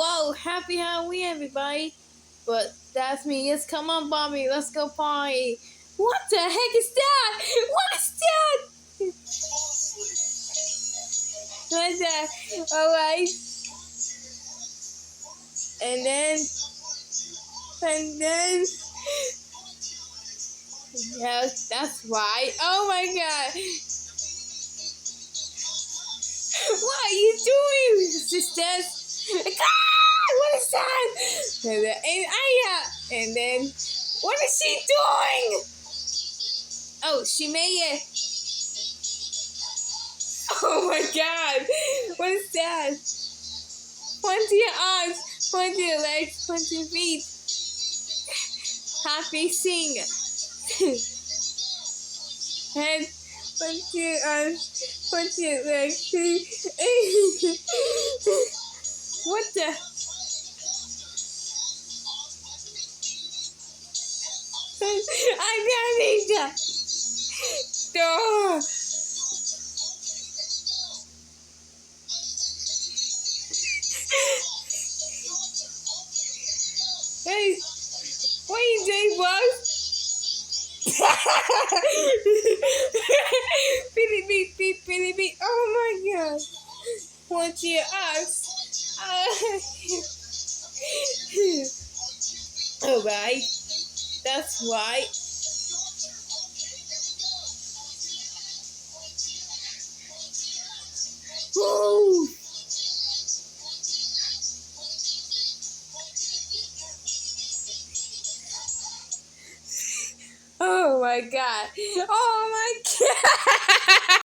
Whoa, happy Halloween, everybody. But that's me. Yes, come on, Bobby. Let's go party. What the heck is that? What is that? What's that? Alright. And then, yes, that's right. Oh my god. What are you doing, sisters? What is that? And then, what is she doing? Oh, she made it. Oh my god. What is that? Point to your arms, point to your legs, point to your feet. Happy sing. Head, point to your arms, point to your legs. What the? I got it. Oh. Hey, what are you doing, boss? Beep, beep, beep, beep, beep. Oh my god. Want your ass. Alright. That's right. Woo! Oh my god. Oh my god.